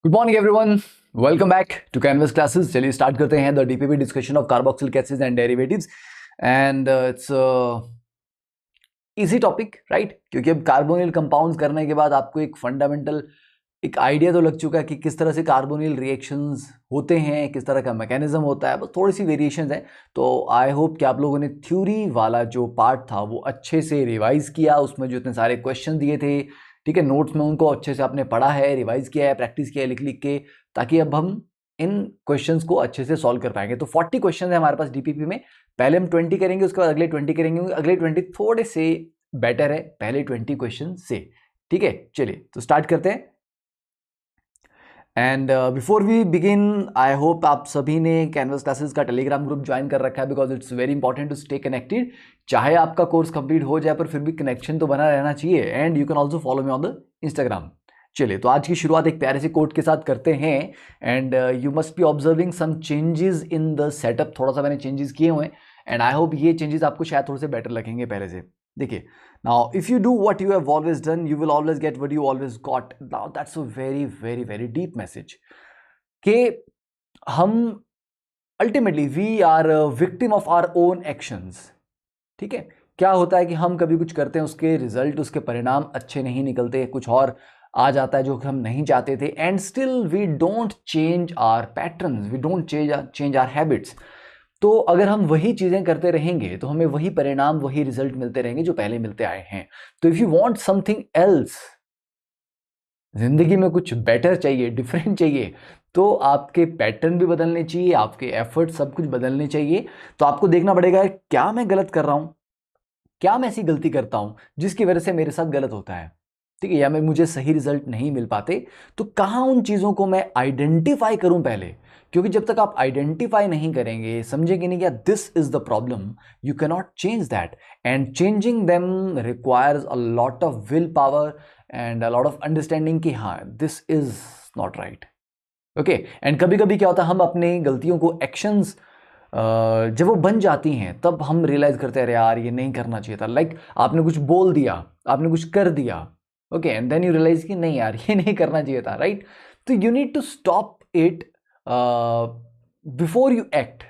Good morning everyone, welcome back to Canvas Classes. चलिए start करते हैं the DPP discussion of carboxylic acids and derivatives. And it's easy topic, right? क्योंकि अब carbonyl compounds करने के बाद आपको एक फंडामेंटल एक आइडिया तो लग चुका है कि किस तरह से कार्बोनिल रिएक्शंस होते हैं, किस तरह का मैकेनिज्म होता है। बस थोड़ी सी वेरिएशंस हैं। तो आई होप कि आप लोगों ने थ्योरी वाला जो पार्ट था वो अच्छे से रिवाइज किया, उसमें जो इतने सारे क्वेश्चन दिए थे, ठीक है, नोट्स में उनको अच्छे से आपने पढ़ा है, रिवाइज किया है, प्रैक्टिस किया है लिख लिख के, ताकि अब हम इन क्वेश्चंस को अच्छे से सॉल्व कर पाएंगे। तो 40 क्वेश्चन है हमारे पास डीपीपी में। पहले हम 20 करेंगे, उसके बाद अगले 20 करेंगे। अगले 20 थोड़े से बेटर है पहले 20 क्वेश्चन से, ठीक है। चलिए तो स्टार्ट करते हैं। And before we begin, I hope आप सभी ने कैनवस क्लासेस का टेलीग्राम ग्रुप ज्वाइन कर रखा है, because it's very important to stay connected. चाहे आपका कोर्स कंप्लीट हो जाए पर फिर भी कनेक्शन तो बना रहना चाहिए। And you can also follow me on the Instagram. चलिए तो आज की शुरुआत एक प्यारे से कोट के साथ करते हैं। And you must be observing some changes in the setup. थोड़ा सा मैंने चेंजेस किए हुए हैं एंड आई होप ये चेंजेस आपको शायद थोड़े से बेटर लगेंगे पहले से। देखिए, now if you do what you have always done, you will always get what you always got. Now that's a very very very deep message कि हम ultimately we are victim of our own actions. ठीक है, क्या होता है कि हम कभी कुछ करते हैं, उसके रिजल्ट, उसके परिणाम अच्छे नहीं निकलते, कुछ और आ जाता है जो हम नहीं चाहते थे। And still we don't change our patterns, we don't change our habits. तो अगर हम वही चीजें करते रहेंगे तो हमें वही परिणाम, वही रिजल्ट मिलते रहेंगे जो पहले मिलते आए हैं। तो if you want something else, जिंदगी में कुछ बेटर चाहिए, डिफरेंट चाहिए, तो आपके पैटर्न भी बदलने चाहिए, आपके एफर्ट सब कुछ बदलने चाहिए। तो आपको देखना पड़ेगा क्या मैं गलत कर रहा हूं, क्या मैं ऐसी गलती करता हूं जिसकी वजह से मेरे साथ गलत होता है, ठीक है, या मैं मुझे सही रिजल्ट नहीं मिल पाते। तो कहां उन चीजों को मैं आइडेंटिफाई करूं पहले। क्योंकि जब तक आप आइडेंटिफाई नहीं करेंगे, समझेंगे नहीं क्या this is the problem, you can not change that. And changing them requires a lot of will power and a lot of understanding कि हाँ this is not right. Okay, and कभी कभी क्या होता है, हम अपनी गलतियों को एक्शंस जब वो बन जाती हैं तब हम रियलाइज करते हैं अरे यार ये नहीं करना चाहिए था। लाइक आपने कुछ बोल दिया, आपने कुछ कर दिया, okay, and then you realize कि नहीं यार ये नहीं करना चाहिए था, राइट? तो you need to stop it before you act.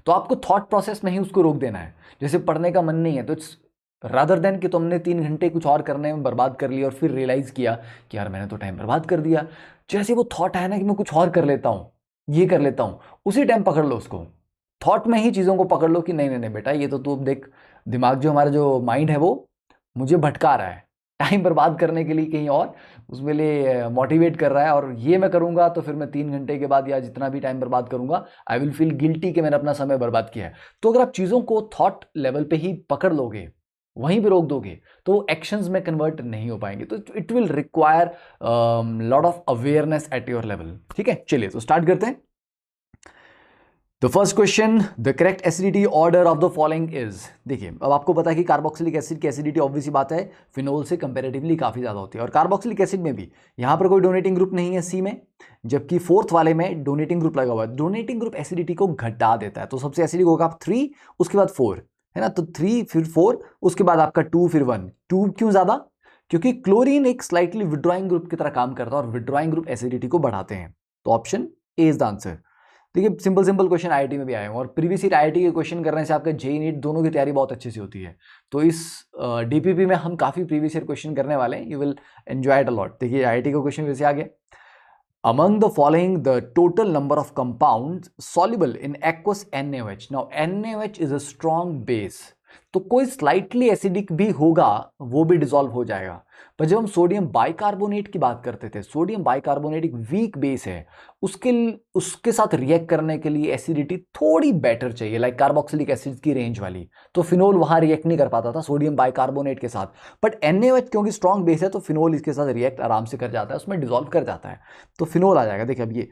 तो आपको थॉट प्रोसेस में ही उसको रोक देना है। जैसे पढ़ने का मन नहीं है तो इट्स रादर देन कि तुमने 3 घंटे कुछ और करने में बर्बाद कर लिया और फिर रियलाइज किया कि यार मैंने तो टाइम बर्बाद कर दिया। जैसे वो थॉट है ना कि मैं कुछ और कर लेता हूँ, ये कर लेता हूँ, उसी टाइम पकड़ लो उसको। थॉट में ही चीज़ों को पकड़ लो कि नहीं नहीं नहीं बेटा, ये तो तू देख, दिमाग जो हमारा जो माइंड है वो मुझे भटका रहा है टाइम बर्बाद करने के लिए कहीं और, उसमें लिए मोटिवेट कर रहा है। और ये मैं करूंगा तो फिर मैं 3 घंटे के बाद या जितना भी टाइम बर्बाद करूंगा, आई विल फील गिल्टी कि मैंने अपना समय बर्बाद किया है। तो अगर आप चीज़ों को थॉट लेवल पे ही पकड़ लोगे, वहीं पे रोक दोगे, तो वो एक्शंस में कन्वर्ट नहीं हो पाएंगे। तो it will require lot of awareness at your level. ठीक है, चलिए तो स्टार्ट करते हैं। The first question, the correct acidity order of the following is. देखिए, अब आपको पता है कि कार्बोक्सिलिक एसिड की एसिडिटी ऑब्वियस बात है फिनोल से कंपैरेटिवली काफी ज्यादा होती है। और कार्बोक्सिलिक एसिड में भी यहां पर कोई डोनेटिंग ग्रुप नहीं है सी में, जबकि फोर्थ वाले में डोनेटिंग ग्रुप लगा हुआ है। डोनेटिंग ग्रुप एसिडिटी को घटा देता है। तो सबसे एसिडिक होगा 3, उसके बाद 4, है ना? तो 3 फिर 4, उसके बाद आपका 2 फिर 1। 2 क्यों ज्यादा? क्योंकि क्लोरीन एक स्लाइटली विड्रॉइंग ग्रुप की तरह काम करता है और विड्रॉइंग ग्रुप एसिडिटी को बढ़ाते हैं। तो option A is the answer. देखिए, सिंपल सिंपल क्वेश्चन आईआईटी में भी आए हैं और प्रीवियस ईयर आईआईटी के क्वेश्चन करने से आपका जेई नीट दोनों की तैयारी बहुत अच्छे से होती है। तो इस डीपीपी में हम काफी प्रीवियस ईयर क्वेश्चन करने वाले हैं, you will enjoy it a lot. देखिए आईआईटी का क्वेश्चन वैसे आ गया, among the following the total number of compounds soluble in aqueous NaOH। now NaOH is a strong base, तो कोई स्लाइटली एसिडिक भी होगा वो भी डिसॉल्व हो जाएगा। पर जब हम सोडियम बाइकार्बोनेट की बात करते थे, सोडियम बाइकार्बोनेट एक वीक बेस है, उसके साथ रिएक्ट करने के लिए एसिडिटी थोड़ी बेटर चाहिए, लाइक कार्बोक्सिलिक एसिड की रेंज वाली। तो फिनोल वहां रिएक्ट नहीं कर पाता था सोडियम बाइकार्बोनेट के साथ। बट NaOH क्योंकि स्ट्रॉन्ग बेस है तो फिनोल इसके साथ रिएक्ट आराम से कर जाता है, उसमें डिसॉल्व कर जाता है, तो फिनोल आ जाएगा। देखिए अब ये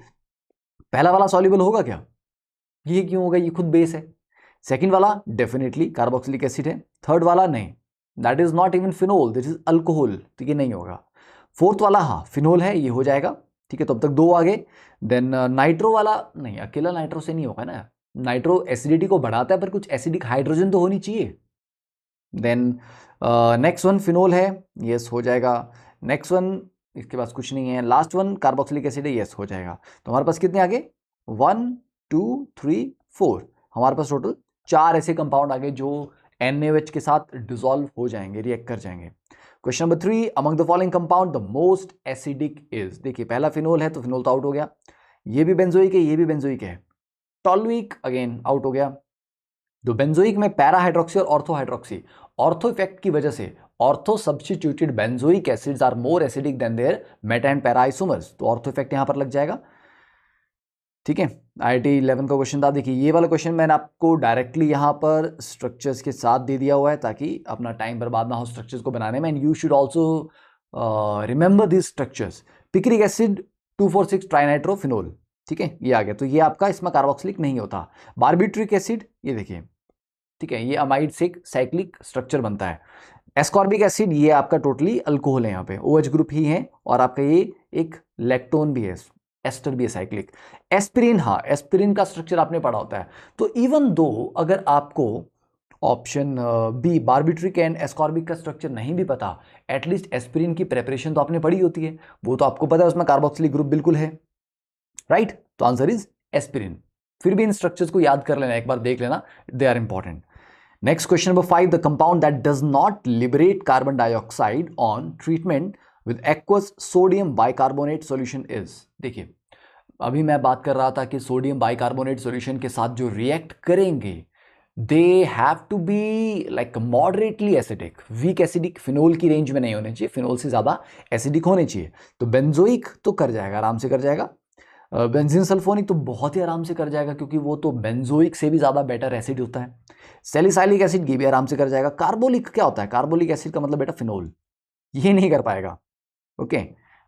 पहला वाला सॉल्युबल होगा क्या? ये क्यों होगा? ये खुद बेस है। सेकंड वाला डेफिनेटली कार्बोक्सिलिक एसिड है। थर्ड वाला नहीं, that is not even phenol, this is alcohol, तो ये नहीं होगा। फोर्थ वाला हाँ फिनोल है, ये हो जाएगा। ठीक है, तो अब तक 2 आ गए। देन नाइट्रो वाला नहीं, अकेला नाइट्रो से नहीं होगा ना, नाइट्रो एसिडिटी को बढ़ाता है पर कुछ एसिडिक हाइड्रोजन तो होनी चाहिए। देन नेक्स्ट वन फिनोल है, यस हो जाएगा। नेक्स्ट वन इसके पास कुछ नहीं है। लास्ट वन कार्बोक्सिलिक एसिड है, यस हो जाएगा। तो हमारे पास कितने आगे 1 2 3 4, हमारे पास टोटल 4 ऐसे कंपाउंड आगे जो NaOH के साथ डिसॉल्व हो जाएंगे, रिएक्ट कर जाएंगे। Question number 3, among the following compound the most acidic is. देखिए पहला फिनोल है तो फिनोल तो आउट हो गया, ये भी बेंजोइक है, ये भी बेंजोइक है। टॉलुइक अगेन आउट हो गया। तो बेंजोइक में पैरा हाइड्रोक्सी और ऑर्थो हाइड्रोक्सी, ऑर्थो इफेक्ट की वजह से ortho substituted benzoic acids are more acidic than their meta and para isomers, तो ऑर्थो इफेक्ट यहां पर लग जाएगा। ठीक है, IIT 11 का क्वेश्चन था। देखिए ये वाला क्वेश्चन मैंने आपको डायरेक्टली यहाँ पर स्ट्रक्चर्स के साथ दे दिया हुआ है ताकि अपना टाइम बर्बाद ना हो स्ट्रक्चर्स को बनाने में, and you should also remember this structures. Picric acid 2,4,6 ट्राइनाइट्रोफिनोल, ठीक है ये आ गया, तो ये आपका इसमें कार्बोक्सिलिक नहीं होता। बार्बिट्रिक एसिड, ये देखिए ठीक है, ये अमाइड से साइक्लिक स्ट्रक्चर बनता है। एस्कॉर्बिक एसिड, ये आपका टोटली अल्कोहल है, यहाँ पे OH ग्रुप ही है, और आपका ये एक लैक्टोन भी है, एस्टर भी है साइक्लिक। एस्पिरिन, हाँ एस्पिरिन का स्ट्रक्चर आपने पढ़ा होता है। तो इवन दो अगर आपको ऑप्शन बी बार्बिट्रिक एंड एस्कॉर्बिक का स्ट्रक्चर नहीं भी पता, एटलीस्ट एस्पिरिन की प्रेपरेशन तो आपने पढ़ी होती है, वो तो आपको पता है उसमें कार्बोक्सिलिक ग्रुप बिल्कुल है, राइट। तो आंसर इज एस्पिरिन। फिर भी इन स्ट्रक्चर्स को याद कर लेना, एक बार देख लेना, they are important. Next question number 5, the compound that does not liberate carbon dioxide on treatment with aqueous sodium bicarbonate solution is. देखिए अभी मैं बात कर रहा था कि सोडियम बाइकार्बोनेट सॉल्यूशन के साथ जो रिएक्ट करेंगे they have to be like moderately acidic, weak acidic, phenol की रेंज में नहीं होने चाहिए, फिनोल से ज्यादा एसिडिक होने चाहिए। तो बेंजोइक तो कर जाएगा, आराम से कर जाएगा। बेंजीन सल्फोनिक तो बहुत ही आराम से कर जाएगा क्योंकि वो तो बेंजोइक से भी ज्यादा बेटर एसिड होता है। सैलिसाइलिक एसिड ये भी आराम से कर जाएगा। कार्बोलिक क्या होता है, कार्बोलिक एसिड का मतलब बेटा फिनोल, ये नहीं कर पाएगा। ओके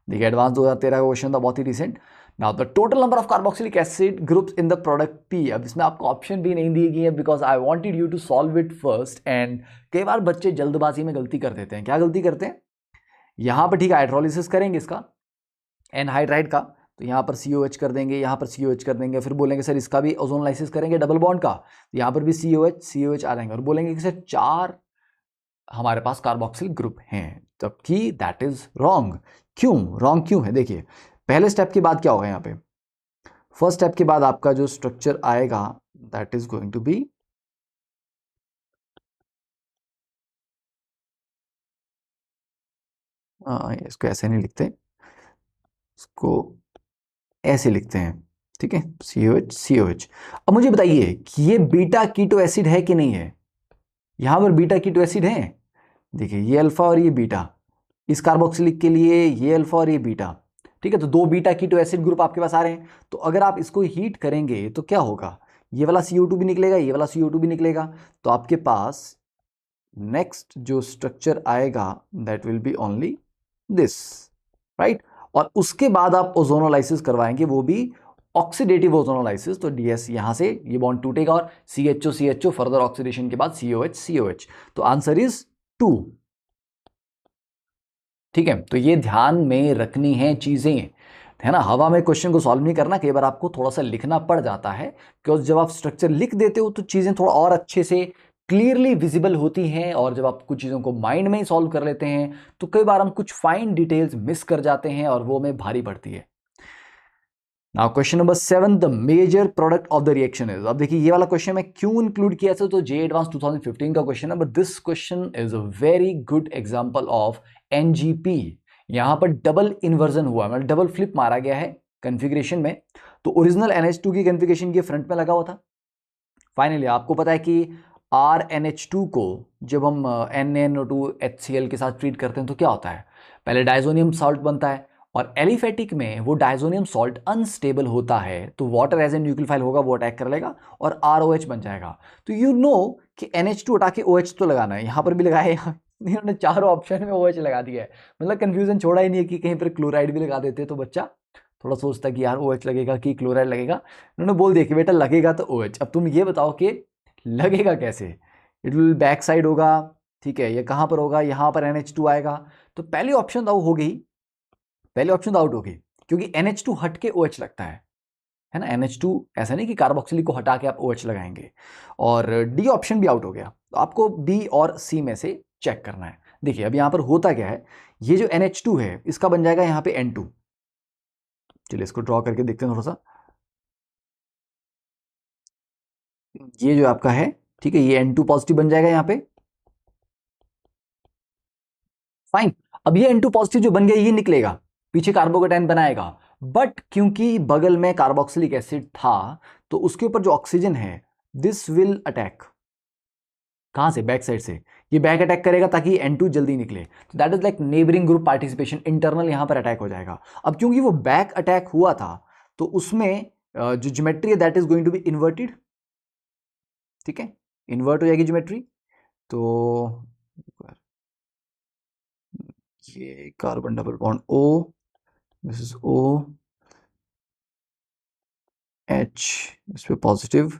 देखिए एडवांस 2013 का क्वेश्चन था, बहुत ही recent. Now the total number of carboxylic acid groups in the product P। अब इसमें आपको ऑप्शन भी नहीं दी गई है because I wanted you to solve it first, and कई बार बच्चे जल्दबाजी में गलती कर देते हैं। क्या गलती करते हैं, यहां पर ठीक है हाइड्रोलिसिस करेंगे इसका एनहाइड्राइड का, तो यहाँ पर COH कर देंगे, यहाँ पर COH कर देंगे, फिर बोलेंगे सर इसका भी ओजोनलाइसिस करेंगे डबल बॉन्ड का, तो यहाँ पर भी COH आ जाएंगे, और बोलेंगे कि सर 4 हमारे पास कार्बोक्सिल ग्रुप हैं, जबकि दैट इज रॉन्ग। क्यों रॉन्ग क्यों है, देखिए पहले स्टेप के बाद क्या होगा, यहाँ पे फर्स्ट स्टेप के बाद आपका जो स्ट्रक्चर आएगा that is going to be इसको ऐसे नहीं लिखते, इसको ऐसे लिखते हैं, ठीक है COH। अब मुझे बताइए कि ये बीटा कीटो एसिड है कि नहीं है, यहां पर बीटा कीटो एसिड है। देखिए ये अल्फा और ये बीटा, इस कार्बोक्सिलिक के लिए ये अल्फा और ये बीटा, ठीक है। तो 2 बीटा कीटो एसिड ग्रुप आपके पास आ रहे हैं। तो अगर आप इसको हीट करेंगे तो क्या होगा, ये वाला CO2 भी निकलेगा, ये वाला CO2 भी निकलेगा, तो आपके पास नेक्स्ट जो स्ट्रक्चर आएगा that will be only this, right. और उसके बाद आप ओजोनोलाइसिस करवाएंगे, वो भी ऑक्सीडेटिव ओजोनोलाइसिस, तो DS यहां से ये बॉन्ड टूटेगा और CHO फर्दर ऑक्सीडेशन के बाद COH। तो आंसर इज 2, ठीक है। तो ये ध्यान में रखनी है चीजें, है ना। हवा में क्वेश्चन को सॉल्व नहीं करना, कई बार आपको थोड़ा सा लिखना पड़ जाता है, क्योंकि जब आप स्ट्रक्चर लिख देते हो तो चीजें थोड़ा और अच्छे से क्लियरली विजिबल होती हैं, और जब आप कुछ चीज़ों को माइंड में ही सॉल्व कर लेते हैं तो कई बार हम कुछ फाइन डिटेल्स मिस कर जाते हैं और वो हमें भारी पड़ती है। Now question number 7, the major product of the reaction is. अब देखिए ये वाला क्वेश्चन मैं क्यों इंक्लूड किया था, तो JEE एडवांस 2015 का क्वेश्चन है, but this question is a very good example of NGP। यहां पर डबल इन्वर्जन हुआ, मतलब डबल फ्लिप मारा गया है कॉन्फ़िगरेशन में। तो ओरिजिनल NH2 की कॉन्फ़िगरेशन के फ्रंट में लगा हुआ था। फाइनली आपको पता है कि RNH2 को जब हम NaNO2HCl के साथ ट्रीट करते हैं तो क्या होता है, पहले डायजोनियम सॉल्ट बनता है, और एलिफेटिक में वो डायजोनियम सॉल्ट अनस्टेबल होता है, तो वाटर एज ए न्यूक्लियोफाइल होगा, वो अटैक कर लेगा और ROH बन जाएगा। तो यू नो कि NH2 हटा के OH तो लगाना है, यहां पर भी लगाया इन्होंने चारों ऑप्शन में OH लगा दिया है, मतलब कंफ्यूजन छोड़ा ही नहीं है कि कहीं पर क्लोराइड भी लगा देते तो बच्चा थोड़ा सोचता कि यार OH लगेगा कि क्लोराइड लगेगा। उन्होंने बोल दिया कि बेटा लगेगा तो OH। अब तुम ये बताओ कि लगेगा कैसे, इट विल बैक साइड होगा, ठीक है, ये कहां पर होगा, यहां पर NH2 आएगा, तो पहली ऑप्शन तो हो गई, पहले ऑप्शन तो आउट हो गई, क्योंकि NH2 हट के OH लगता है ना। NH2 ऐसा नहीं कि कार्बोक्सिलिक को हटा के आप OH लगाएंगे, और D ऑप्शन भी आउट हो गया, तो आपको B और C में से चेक करना है। देखिए अब यहाँ पर होता क्या है, ये जो NH2 है इसका बन जाएगा यहाँ पे N2। चलिए इसको ड्रॉ करके देखते हैं थोड़ा सा। ये जो आपका है, ठीक है, ये N2 पॉजिटिव बन जाएगा यहाँ पे। फाइन। अब ये N2 पॉजिटिव जो बन गया ये निकलेगा, पीछे कार्बोकेटाइन बनाएगा, बट क्योंकि बगल में कार्बोक्सिलिक एसिड था तो उसके ऊपर जो ऑक्सीजन है दिस विल अटैक। कहां से? बैक साइड से। ये बैक अटैक करेगा ताकि N2 जल्दी निकले। तो that is like neighbouring group participation, internal यहां पर अटैक हो जाएगा। अब क्योंकि वो बैक अटैक हुआ था तो उसमें जो ज्योमेट्री है that is going to be inverted. ठीक है, इन्वर्ट हो जाएगी ज्योमेट्री। तो ये carbon double bond O, this is O H, इस पे पॉजिटिव।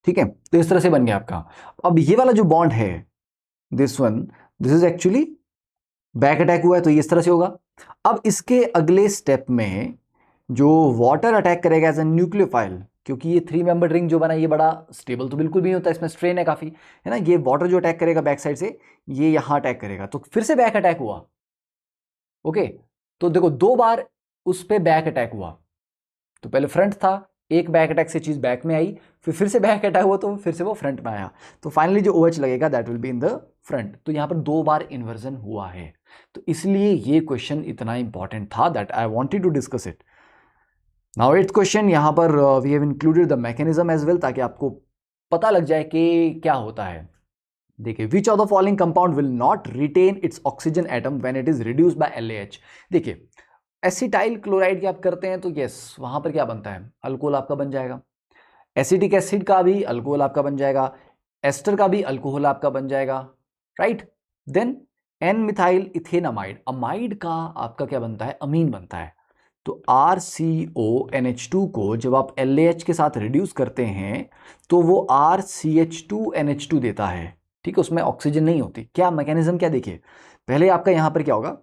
ठीक है, तो इस तरह से बन गया आपका। अब ये वाला जो बॉन्ड है this one, this is actually back attack हुआ है तो ये इस तरह से होगा। अब इसके अगले स्टेप में जो वाटर अटैक करेगा एज ए न्यूक्लियोफाइल, क्योंकि ये 3 मेंबर रिंग जो बना ये बड़ा स्टेबल तो बिल्कुल भी नहीं होता, इसमें स्ट्रेन है काफी, है ना। ये वाटर जो अटैक करेगा बैक साइड से, ये यहां अटैक करेगा तो फिर से बैक अटैक हुआ। ओके, तो देखो 2 बार उस पे बैक अटैक हुआ। तो पहले फ्रंट था, एक बैक अटैक से चीज बैक में आई, फिर से बैक अटैक हुआ तो फिर से वो फ्रंट में आया। तो फाइनली जो OH लगेगा that will be in the front. तो यहां पर 2 बार इन्वर्जन हुआ है, तो इसलिए ये क्वेश्चन इतना इंपॉर्टेंट था that I wanted to discuss it. Now 8th question, यहां पर we have included the mechanism as well, ताकि आपको पता लग जाए कि क्या होता है। देखिए, which of the following compound will not retain its oxygen atom when it is reduced by LAH। देखिए, एसिटाइल क्लोराइड की आप करते हैं तो यस वहां पर क्या बनता है, अल्कोहल आपका बन जाएगा। एसिटिक एसिड का भी अल्कोहल आपका बन जाएगा, एस्टर का भी अल्कोहल आपका बन जाएगा, राइट। Then N methyl ethanamide, amide का आपका क्या बनता है, अमीन बनता है। तो RCONH2 को जब आप LAH के साथ रिड्यूस करते हैं तो वो RCH2NH2 देता है। ठीक है, उसमें ऑक्सीजन नहीं होती। क्या मैकेनिज्म, क्या देखिए, पहले आपका यहां पर क्या होगा,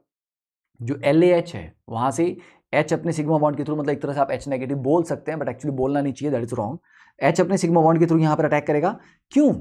जो LAH है वहां से H अपने सिग्मा बॉन्ड के थ्रू, मतलब एक तरह से आप H नेगेटिव बोल सकते हैं बट एक्चुअली बोलना नहीं चाहिए, दैट इज रॉन्ग। H अपने सिग्मा बॉन्ड के थ्रू यहां पर अटैक करेगा। क्यों?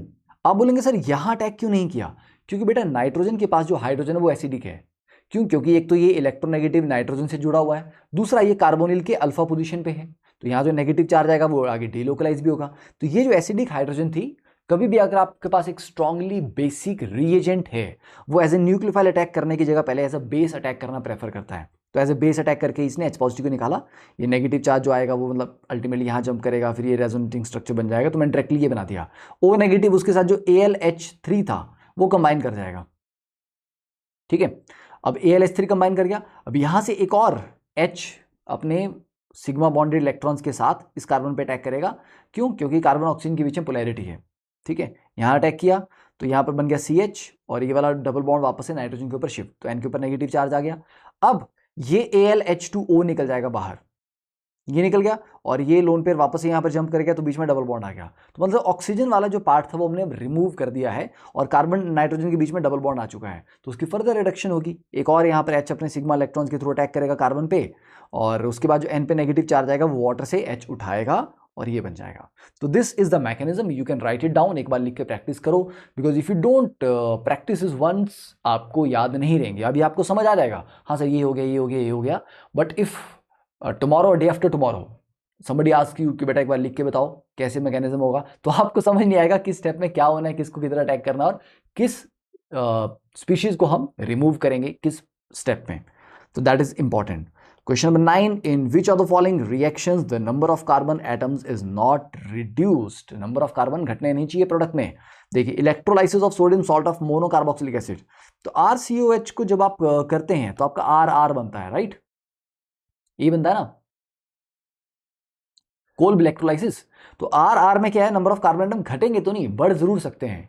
आप बोलेंगे सर यहां अटैक क्यों नहीं किया? क्योंकि बेटा नाइट्रोजन के पास जो हाइड्रोजन है वो एसिडिक है। क्यों? क्योंकि एक तो ये इलेक्ट्रोनेगेटिव नाइट्रोजन से जुड़ा हुआ है, दूसरा ये कार्बोनिल के अल्फा पोजीशन पे है, तो यहाँ जो नेगेटिव चार्ज आएगा वो आगे डीलोकलाइज भी होगा। तो ये जो एसिडिक हाइड्रोजन थी, कभी भी अगर आपके पास एक स्ट्रांगली बेसिक रिएजेंट है, वो एज ए न्यूक्लियोफाइल अटैक करने की जगह पहले एज अ बेस अटैक करना प्रेफर करता है। तो एज ए बेस अटैक करके इसने H पॉजिटिव को निकाला, ये नेगेटिव चार्ज जो आएगा वो मतलब अल्टीमेटली यहाँ जंप करेगा, फिर ये रेजोनेटिंग स्ट्रक्चर बन जाएगा। तो मैंने डायरेक्टली ये बना दिया, O नेगेटिव उसके साथ जो ALH3 था वो कंबाइन कर जाएगा। ठीक है, अब ALH3 कंबाइन कर गया। अब यहां से एक और H अपने सिग्मा बॉन्डेड इलेक्ट्रॉन्स के साथ इस कार्बन पे अटैक करेगा। क्यों? क्योंकि कार्बन ऑक्सीजन के बीच में पोलैरिटी है। ठीक है, यहां अटैक किया तो यहां पर बन गया CH, और ये वाला डबल बॉन्ड वापस से नाइट्रोजन के ऊपर शिफ्ट, तो N के ऊपर नेगेटिव चार्ज आ गया। अब ये ALH2O निकल जाएगा बाहर, ये निकल गया, और ये लोन पेयर वापस यहाँ पर जंप कर गया तो बीच में डबल बॉन्ड आ गया। तो मतलब ऑक्सीजन वाला जो पार्ट था वो हमने रिमूव कर दिया है, और कार्बन नाइट्रोजन के बीच में डबल बॉन्ड आ चुका है, तो उसकी फर्दर रिडक्शन होगी। एक और यहाँ पर H अपने सिग्मा इलेक्ट्रॉन्स के थ्रू अटैक करेगा कार्बन पे, और उसके बाद जो N पे नेगेटिव चार्ज आएगा वो वाटर से H उठाएगा और ये बन जाएगा। तो this is the mechanism, you can write it down, एक बार लिख के प्रैक्टिस करो, because if you don't practice is once, आपको याद नहीं रहेंगे। अभी आपको समझ आ जाएगा, हाँ सर ये हो गया, ये हो गया, ये हो गया, but if tomorrow day after tomorrow somebody ask you कि बेटा एक बार लिख के बताओ कैसे मैकेनिज्म होगा, तो आपको समझ नहीं आएगा किस स्टेप में क्या होना है, किसको किधर अटैक करना और किस स्पीशीज को हम रिमूव करेंगे किस स्टेप में। तो that is important. Question number 9, in which of the following reactions the number of carbon atoms is not reduced. Number of carbon घटने नहीं चाहिए प्रोडक्ट में। देखिए, electrolysis of sodium salt of monocarboxylic acid, तो RCOH को जब आप करते हैं तो आपका RR बनता है, राइट, ये बनता है ना, कोल्ड इलेक्ट्रोलाइसिस। तो RR में क्या है, नंबर ऑफ कार्बन एटम घटेंगे तो नहीं, बढ़ जरूर सकते हैं,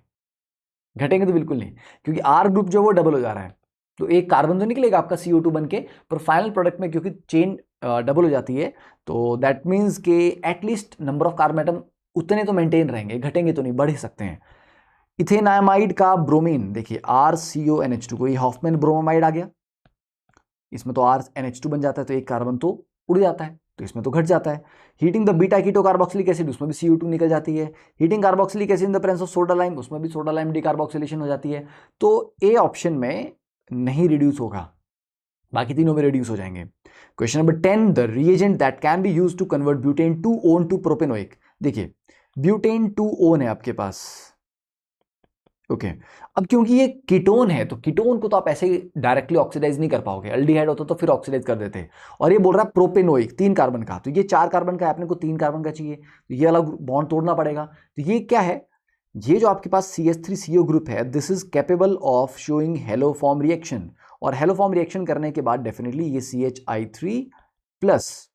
घटेंगे तो बिल्कुल नहीं, क्योंकि R ग्रुप जो वो डबल हो जा रहा है, तो एक कार्बन तो निकलेगा आपका CO2 बन के, पर फाइनल प्रोडक्ट में क्योंकि चेन डबल हो जाती है, तो दैट मीन्स के at least number of carbon atom उतने तो मेंटेन रहेंगे, घटेंगे तो नहीं, बढ़ ही सकते हैं। इथेनामाइड का ब्रोमीन, देखिए RCONH2 को, ये हॉफमैन ब्रोमाइड आ गया, इसमें तो RNH2 बन जाता है, तो एक कार्बन तो उड़ जाता है, तो इसमें तो घट जाता है। Heating the beta keto carboxylic acid, उसमें भी CO2 निकल जाती है। Heating carboxylic acid in the presence of soda lime, उसमें भी सोडा लाइम डिकार्बोक्सिलेशन हो जाती है। तो ए ऑप्शन में नहीं रिड्यूस होगा, बाकी तीनों में रिड्यूस हो जाएंगे। Question number 10, the reagent that can be use to convert butane 2-ओन टू प्रोपेनोइक। देखिए ब्यूटेन 2-ओन है आपके पास, ओके अब क्योंकि ये कीटोन है तो कीटोन को तो आप ऐसे ही डायरेक्टली ऑक्सीडाइज नहीं कर पाओगे, एल्डिहाइड होता तो फिर ऑक्सीडाइज कर देते। और ये बोल रहा है प्रोपेनोइक 3 कार्बन का, तो ये 4 कार्बन का है, अपने को 3 कार्बन का चाहिए, तो ये वाला बॉन्ड तोड़ना पड़ेगा। तो ये क्या है, ये जो आपके पास CH3CO ग्रुप है, this is capable of showing haloform reaction, और हेलोफॉर्म रिएक्शन करने के बाद डेफिनेटली ये CHI3 प्लस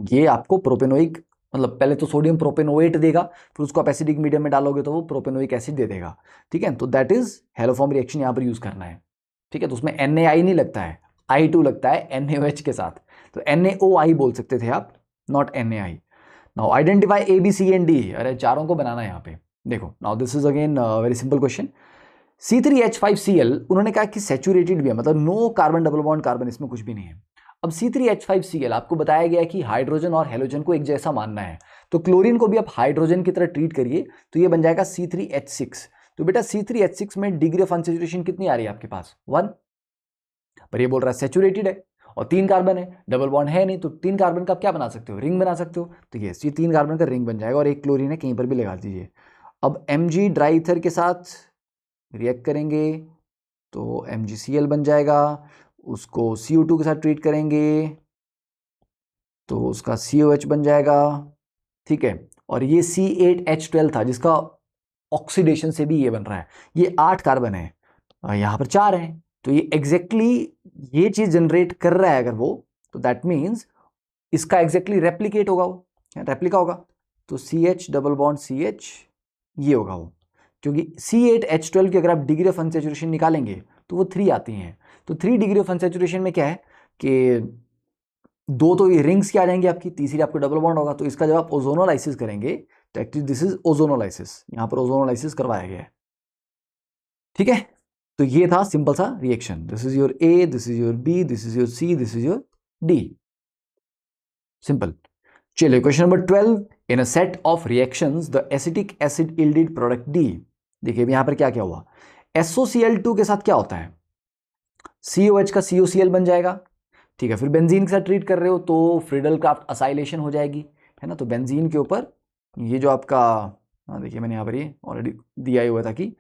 ये आपको प्रोपेनोइक, मतलब पहले तो सोडियम प्रोपेनोएट देगा, फिर उसको आप एसिडिक मीडियम में डालोगे तो वो प्रोपेनोइक एसिड दे देगा। ठीक है, तो दैट इज हेलोफॉर्म रिएक्शन यहां पर यूज करना है। ठीक है, तो उसमें NaI नहीं लगता है, I2 लगता है NaOH के साथ, तो NaOI बोल सकते थे आप, not NaI। Now identify A B C and D, अरे चारों को बनाना है यहाँ पे। देखो now this is again very simple question. C3H5Cl उन्होंने कहा कि सैचुरेटेड भी है, मतलब no carbon double bond carbon, इसमें कुछ भी नहीं है। अब C3H5Cl आपको बताया गया है कि हाइड्रोजन और हेलोजन को एक जैसा मानना है, तो क्लोरीन को भी आप हाइड्रोजन की तरह ट्रीट करिए, तो ये बन जाएगा C3H6। तो बेटा C3H6 में डिग्री ऑफ अनसैचुरेशन कितनी आ रही है आपके पास, 1, पर ये बोल रहा है सैचुरेटेड है और 3 कार्बन है, डबल बॉन्ड है नहीं, तो 3 कार्बन का आप क्या बना सकते हो, रिंग बना सकते हो। तो ये 3 कार्बन का रिंग बन जाएगा, और एक क्लोरीन है कहीं पर भी लगा दीजिए। अब Mg ड्राई ईथर के साथ रिएक्ट करेंगे तो MgCl बन जाएगा, उसको CO2 के साथ ट्रीट करेंगे तो उसका COH बन जाएगा। ठीक है, और ये C8H12 था जिसका ऑक्सीडेशन से भी ये बन रहा है, ये 8 कार्बन है और यहाँ पर 4 हैं, तो ये एग्जैक्टली ये चीज जनरेट कर रहा है अगर वो, तो दैट मीन्स इसका एग्जैक्टली रेप्लीकेट होगा, वो रेप्लिका होगा, तो CH डबल बॉन्ड CH ये होगा वो, क्योंकि C8H12 की अगर आप डिग्री ऑफ अनसैचुरेशन निकालेंगे तो वो 3 आती हैं। तो 3 डिग्री ऑफ अनसैचुरेशन में क्या है कि 2 तो ये रिंग्स की आ जाएंगी आपकी, तीसरी आपको डबल बॉन्ड होगा, तो इसका जब आप ओजोनोलाइसिस करेंगे तो एक्चुअली दिस इज ओजोनोलाइसिस, यहां पर ओजोनोलाइसिस करवाया गया है। ठीक है, तो ये था सिंपल सा reaction, this is your A, this is your B, this is your C, this is your D, simple. चलिए question number 12, in a set of reactions the acetic acid yielded product D। देखिए यहां पर क्या क्या हुआ, SOCl2 के साथ क्या होता है, COH का COCl बन जाएगा। ठीक है, फिर बेंजीन के साथ ट्रीट कर रहे हो तो फ्रीडल क्राफ्ट असाइलेशन हो जाएगी, है ना, तो बेंजीन के ऊपर ये जो आपका, हाँ देखिए मैंने यहाँ पर ये ऑलरेडी दिया ही हुआ था कि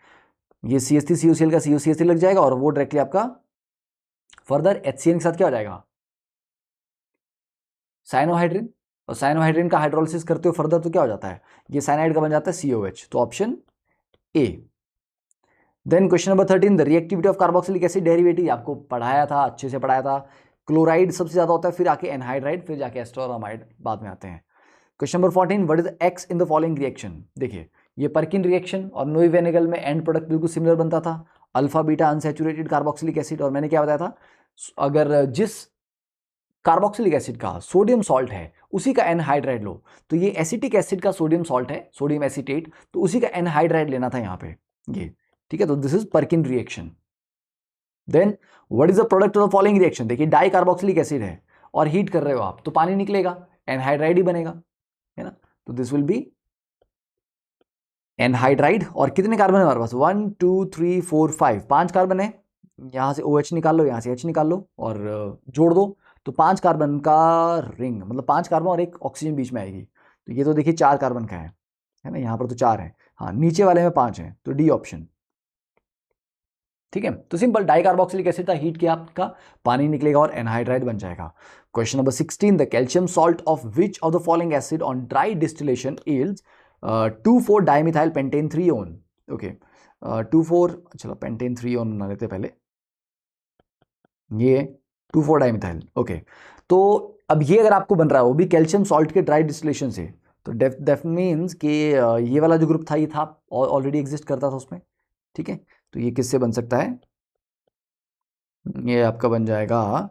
ये CH3COCl का COCH3 लग जाएगा, और वो डायरेक्टली आपका फर्दर HCN के साथ क्या हो जाएगा, साइनोहाइड्रिन, और साइनोहाइड्रिन का हाइड्रोलिसिस करते हो फर्दर तो क्या हो जाता है, ये साइनाइड का बन जाता है COH, तो option A। Then question number 13, the reactivity of carboxylic acid derivative, आपको पढ़ाया था, अच्छे से पढ़ाया था, क्लोराइड सबसे ज्यादा होता है, फिर आके एनहाइड्राइड, फिर जाके एस्टोरामाइड बाद में आते हैं। Question number 14, what is x in the following reaction. देखिए ये पर्किन रिएक्शन और नोइवेनेगल में एंड प्रोडक्ट बिल्कुल सिमिलर बनता था, alpha beta unsaturated carboxylic acid, और मैंने क्या बताया था, अगर जिस कार्बोक्सिलिक एसिड का सोडियम सॉल्ट है उसी का एनहाइड्राइड लो, तो ये एसिटिक एसिड का सोडियम सॉल्ट है, सोडियम एसीटेट, तो उसी का एनहाइड्राइड लेना था यहाँ पे ये। ठीक है, तो this is Perkin reaction. Then what is the product of the following reaction, देखिए डाई कार्बोक्सिलिक एसिड है और हीट कर रहे हो आप तो पानी निकलेगा, एनहाइड्राइड ही बनेगा, है ना, तो दिस विल बी एनहाइड्राइड। और कितने कार्बन है हमारे पास, 1 2 3 4 5, 5 कार्बन है, यहां से OH निकाल लो, यहां से H निकाल लो और जोड़ दो, तो 5 कार्बन का रिंग, मतलब 5 कार्बन और एक ऑक्सीजन बीच में आएगी, तो ये तो देखिए 4 कार्बन का है ना, यहाँ पर तो 4 है, हाँ नीचे वाले में 5 है, तो D ऑप्शन। ठीक है, तो सिंपल डाई कार्बोक्सिलिक एसिड था, हीट किया आपका, पानी निकलेगा और एनहाइड्राइड बन जाएगा। Question number 16, the calcium salt of which of the following acid on dry distillation yields 2,4 dimethyl pentane 3 own. Okay 2,4, चलो पेंटेन 3 ओन बना लेते पहले, ये 2,4 डाइमिथाइल, ओके। तो अब ये अगर आपको बन रहा है वो भी कैल्शियम सॉल्ट के ड्राई डिस्टिलेशन से, तो डेफ मीन्स कि ये वाला जो ग्रुप था ये था ऑलरेडी एग्जिस्ट करता था उसमें। ठीक है, तो ये किससे बन सकता है, ये आपका बन जाएगा,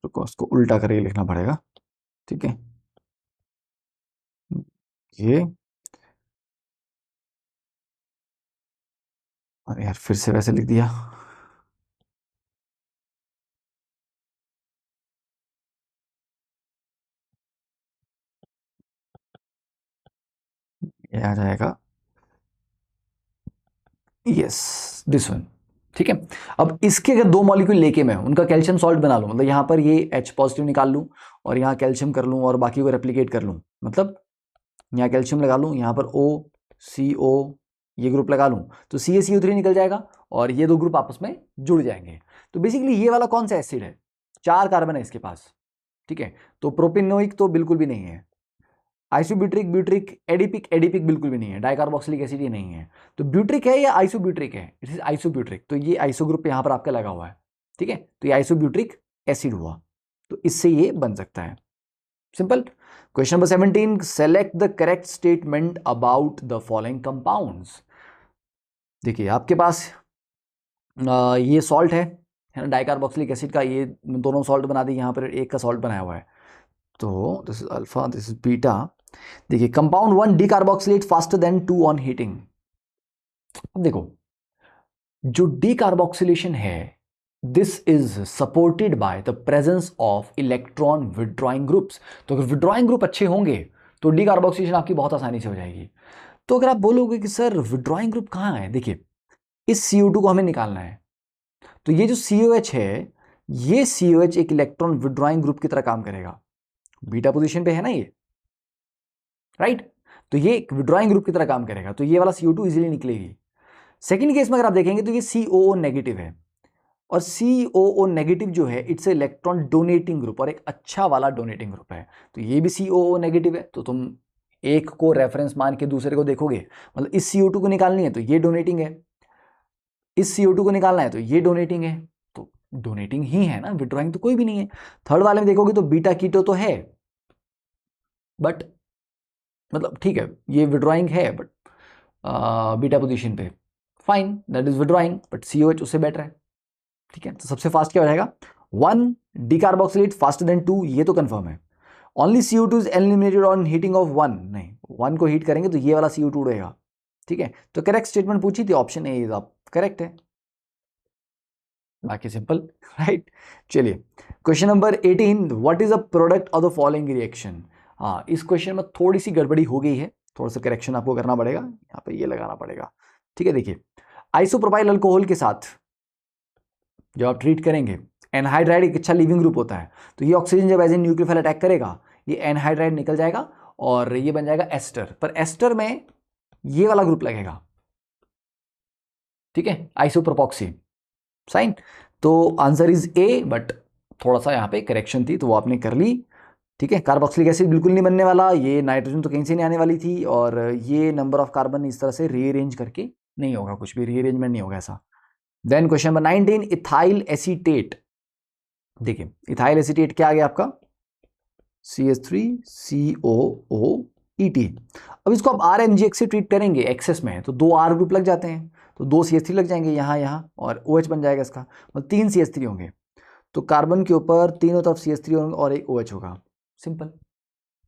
रुको उसको उल्टा करके लिखना पड़ेगा। ठीक है, ये, अरे यार फिर से वैसे लिख दिया, ये आ जाएगा यस दिस वन। ठीक है, अब इसके अगर दो मॉलिक्यूल लेके मैं उनका कैल्शियम सॉल्ट बना लूँ, मतलब यहाँ पर ये H पॉजिटिव निकाल लूँ और यहाँ कैल्शियम कर लूँ और बाकी को रेप्लिकेट कर लूँ, मतलब यहाँ कैल्शियम लगा लूँ, यहाँ पर OCO ये ग्रुप लगा लूँ तो CaCO3 निकल जाएगा और ये दो ग्रुप आपस में जुड़ जाएंगे। तो बेसिकली ये वाला कौन सा एसिड है, 4 कार्बन है इसके पास। ठीक है, तो प्रोपेनोइक तो बिल्कुल भी नहीं है, आइसोब्यूट्रिक, ब्यूट्रिक, एडिपिक, एडिपिक बिल्कुल भी नहीं है, डाइकार्बोक्सिलिक एसिड ये नहीं है। तो ब्यूट्रिक है या आइसोब्यूट्रिक है, इट इज आइसोब्यूट्रिक, तो ये आइसो ग्रुप यहाँ पर आपका लगा हुआ है। ठीक है, तो ये आइसोब्यूट्रिक एसिड हुआ, तो इससे ये बन सकता है। Simple. Question number 17, select the correct statement about the following compounds. देखिए आपके पास ये सॉल्ट है ना, डाइकार्बोक्सिलिक एसिड का, ये दोनों सॉल्ट बना दी, यहाँ पर एक का सॉल्ट बनाया हुआ है, तो this is alpha, this is beta. देखिए compound 1 decarboxylate faster than 2 on heating. देखो जो डीकार्बोक्सिलेशन है this is supported by the presence of electron withdrawing groups. तो अगर विड्रॉइंग ग्रुप अच्छे होंगे तो डीकार्बोक्सिलेशन आपकी बहुत आसानी से हो जाएगी। तो अगर आप बोलोगे कि सर विड्रॉइंग ग्रुप कहाँ है, देखिए इस CO2 को हमें निकालना है, तो ये जो COH है, ये COH एक इलेक्ट्रॉन विड्रॉइंग ग्रुप की तरह काम करेगा, बीटा पोजीशन पे है ना ये, राइट। तो ये एक विड्रॉइंग ग्रुप की तरह काम करेगा, तो ये वाला CO2 इजीली निकलेगी। सेकंड केस में अगर आप देखेंगे तो ये COO नेगेटिव है, और COO नेगेटिव जो है इट्स इलेक्ट्रॉन डोनेटिंग ग्रुप और एक अच्छा वाला डोनेटिंग ग्रुप है, तो ये भी COO नेगेटिव है। तो तुम एक को रेफरेंस मान के दूसरे को देखोगे, मतलब इस CO2 को निकालनी है तो ये डोनेटिंग है, इस CO2 को निकालना है तो ये डोनेटिंग है, तो डोनेटिंग ही है ना, विड्रॉइंग तो कोई भी नहीं है। थर्ड वाले में देखोगे तो बीटा कीटो तो है, बट मतलब ठीक है ये विड्रॉइंग है बट बीटा पोजीशन पे, fine that is withdrawing, but COH उससे बेटर है। ठीक है, तो सबसे फास्ट क्या हो जाएगा, 1 डीकार्बोक्सिलेट फास्टर देन 2, ये तो कंफर्म है। Only CO2 is eliminated on heating of 1, नहीं 1 को हीट करेंगे तो ये वाला CO2 उड़ेगा। ठीक है, तो करेक्ट स्टेटमेंट पूछी थी, ऑप्शन ए इज आप करेक्ट है, बाकी सिंपल राइट। चलिए question number 18, what is a product of the following reaction. हाँ इस क्वेश्चन में थोड़ी सी गड़बड़ी हो गई है, थोड़ा सा करेक्शन आपको करना पड़ेगा, यहाँ पे ये लगाना पड़ेगा। ठीक है, देखिए आइसोप्रोपाइल अल्कोहल के साथ जब आप ट्रीट करेंगे, एनहाइड्राइड एक अच्छा लीविंग ग्रुप होता है, तो ये ऑक्सीजन जब एज ए न्यूक्लियोफाइल अटैक करेगा ये एनहाइड्राइड निकल जाएगा और ये बन जाएगा एस्टर, पर एस्टर में ये वाला ग्रुप लगेगा। ठीक है, आइसोप्रोपॉक्सी साइन, तो आंसर इज ए, बट थोड़ा सा यहाँ पे करेक्शन थी तो वो आपने कर ली। ठीक है, कार्बोक्सिलिक एसिड बिल्कुल नहीं बनने वाला, ये नाइट्रोजन तो कहीं से नहीं आने वाली थी, और ये नंबर ऑफ कार्बन इस तरह से रीअरेंज करके नहीं होगा, कुछ भी रीअरेंजमेंट नहीं होगा ऐसा। Then question number 19, ethyl acetate. देखिए इथाइल एसीटेट क्या आ गया आपका, CH3COOET। अब इसको आप RMGX से ट्रीट करेंगे, एक्सेस में है तो 2 R ग्रुप लग जाते हैं, तो 2 CH3 लग जाएंगे यहाँ यहाँ और OH बन जाएगा इसका, मतलब 3 CH3 होंगे, तो कार्बन के ऊपर तीनों तरफ CH3 होंगे और एक OH होगा। सिंपल,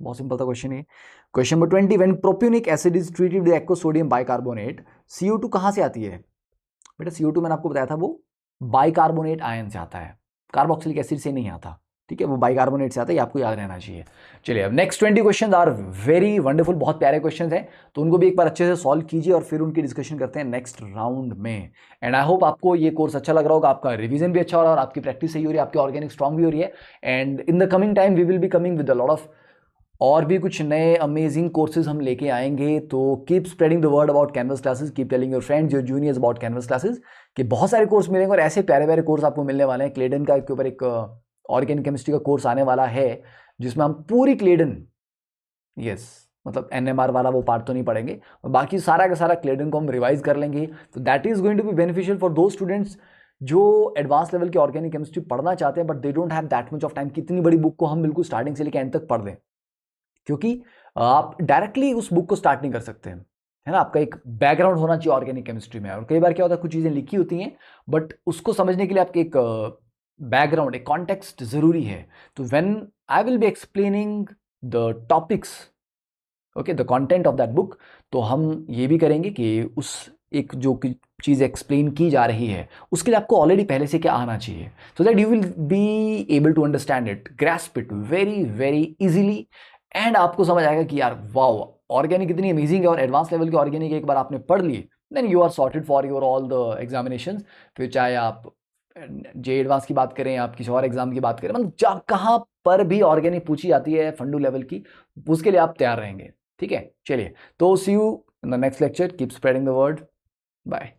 बहुत सिंपल था क्वेश्चन ये। Question number 20, when propionic acid is treated with aqua sodium bicarbonate, CO2 कहाँ से आती है बेटा, CO2 मैंने आपको बताया था वो बाइकार्बोनेट आयन से आता है, कार्बोक्सिलिक एसिड से नहीं आता। ठीक है, वो बाइकार्बोनेट से आता है, ये आपको याद रहना चाहिए। चलिए अब next 20 questions are very wonderful, बहुत प्यारे क्वेश्चंस हैं, तो उनको भी एक बार अच्छे से सॉल्व कीजिए और फिर उनकी डिस्कशन करते हैं नेक्स्ट राउंड में। एंड आई होप आपको ये कोर्स अच्छा लग रहा होगा, आपका रिवीजन भी अच्छा हो रहा है और आपकी प्रैक्टिस सही हो रही है, आपकी ऑर्गेनिक स्ट्रांग भी हो रही है। And in the coming time we will be coming with a lot of और भी कुछ नए अमेजिंग कोर्सेज हम लेके आएंगे, तो keep spreading the word about canvas classes, keep telling your friends your juniors about canvas classes, कि बहुत सारे कोर्स मिलेंगे और ऐसे प्यारे प्यारे कोर्स आपको मिलने वाले हैं। क्लेडन का के ऊपर एक ऑर्गेनिक केमिस्ट्री का कोर्स आने वाला है जिसमें हम पूरी क्लेडन, यस मतलब NMR वाला वो पार्ट तो नहीं पढ़ेंगे और बाकी सारा का सारा क्लेडन को हम रिवाइज कर लेंगे, तो that is going to be beneficial for दो स्टूडेंट्स जो एडवांस लेवल की ऑर्गेनिक केमिस्ट्री पढ़ना चाहते हैं but they don't have that much of time, कितनी बड़ी बुक को हम बिल्कुल स्टार्टिंग से लेकर एंड तक पढ़ दें, क्योंकि आप डायरेक्टली उस बुक को स्टार्ट नहीं कर सकते हैं, है ना, आपका एक बैकग्राउंड होना चाहिए ऑर्गेनिक केमिस्ट्री में। और कई बार क्या होता है कुछ चीज़ें लिखी होती हैं बट उसको समझने के लिए आपके एक बैकग्राउंड, एक कॉन्टेक्स्ट जरूरी है। तो when I will be explaining the topics, okay, the content of that book, तो हम ये भी करेंगे कि उस एक जो चीज़ एक्सप्लेन की जा रही है उसके लिए आपको ऑलरेडी पहले से क्या आना चाहिए, so that you will be able to understand it, grasp it very very easily, and आपको समझ आएगा कि यार वाओ ऑर्गेनिक इतनी अमेजिंग है और एडवांस लेवल की ऑर्गेनिक एक बार आपने पढ़ ली, then you are sorted for your all the examination. फिर चाहे आप जे एडवांस की बात करें, आप किसी और एग्जाम की बात करें, मतलब कहाँ पर भी ऑर्गेनिक पूछी जाती है फंडू लेवल की, उसके लिए आप तैयार रहेंगे। ठीक है, चलिए, तो see you in the next lecture, keep spreading the word, bye.